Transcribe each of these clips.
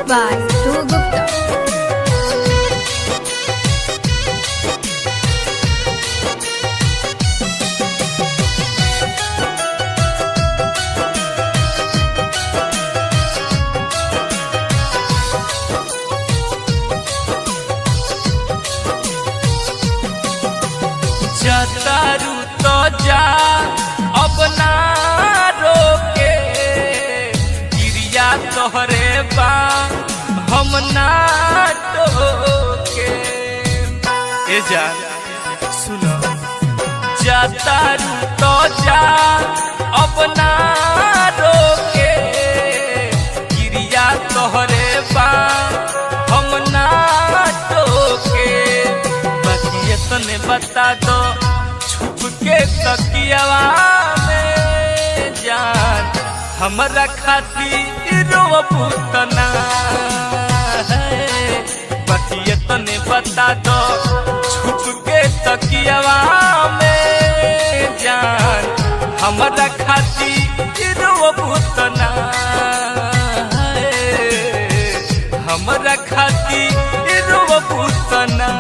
by Dhruv Gupta. जतारू तो जा अब ना रोके गिरिया तोहरे बा हम ना टोके। ए जान सुनो जतारू तो जा अब ना रोके गिरिया तोहरे बा हम ना टोके। बाकी इतने बता दो छुप के तकियावा में जान हमरा खातिर रोबुतना है। बाकी इतने बता दो छुप के तकियावा में जान हमरा खातिर रोबुतना है। हमरा खातिर रोबुतना।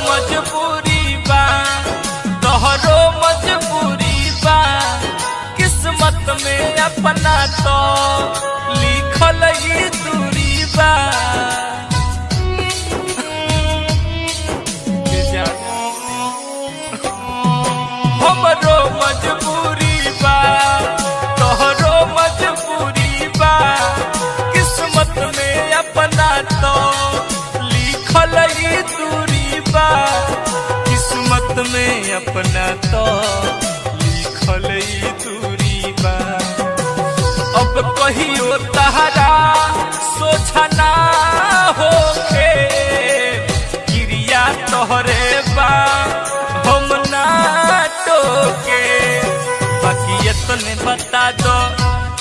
मजबूरी बा तोहरो मजबूरी बा किस्मत में अपना तो लिखल ही दूरी बा। हमरो मजबूरी बा तोहरो मजबूरी बा किस्मत में अपना तो लिखल ही दूरी बा। किस्मत में अपना तो लिखल ही दूरी बा। अब कहियो तहरा सोचना होके गिरिया तोहरे बा हम ना टोके। बाकी इतने बता दो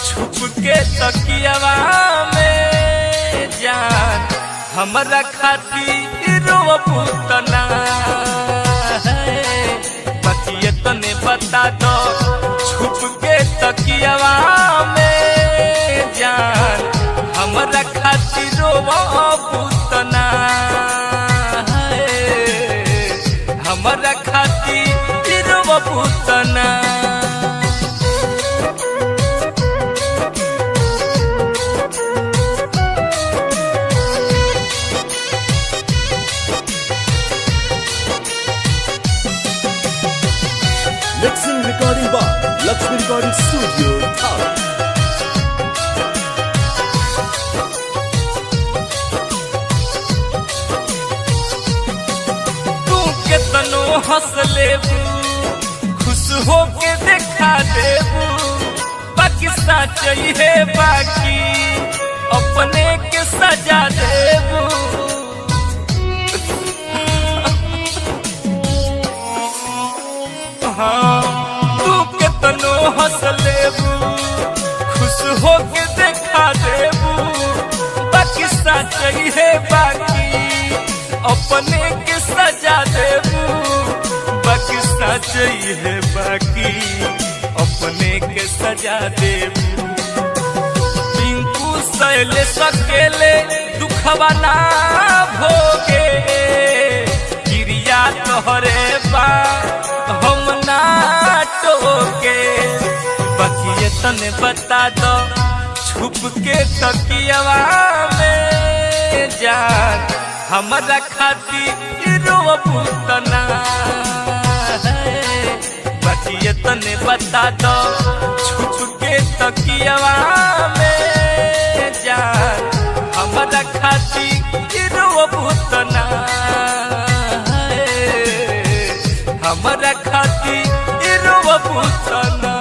छुप के तकियावा में जान हमरा खातिर रोबुतना है। बाकी इतने बता दो छुप के तकियावा में जान हमरा खातिर रोबुतना है। हमरा खातिर रोबुतना। Mixing recording by Lakshmi Recording Studio, Dhaka. तू कितनो हंस लेबू खुश होके देखा देबू बाकी सच है बाकी अपने के सजा देबू। हाँ तू कितनो हंस लेबू खुश होके देखा देबू बाकी सच है बाकी अपने के सजा देबू। बाकी सच है बाकी अपने के सजा देबू। पिंकू सैले सकेले दुखवा ना भोगे गिरिया तोहरे बा हम ना टोके। बाकी इतने बता दो छुप के तकियावा में जान हमरा खातिर रोबुतना है। बाकी इतने बता दो छुप के तकियावा में जान हमरा खातिर रोबुतना है। हमरा खातिर रोबुतना।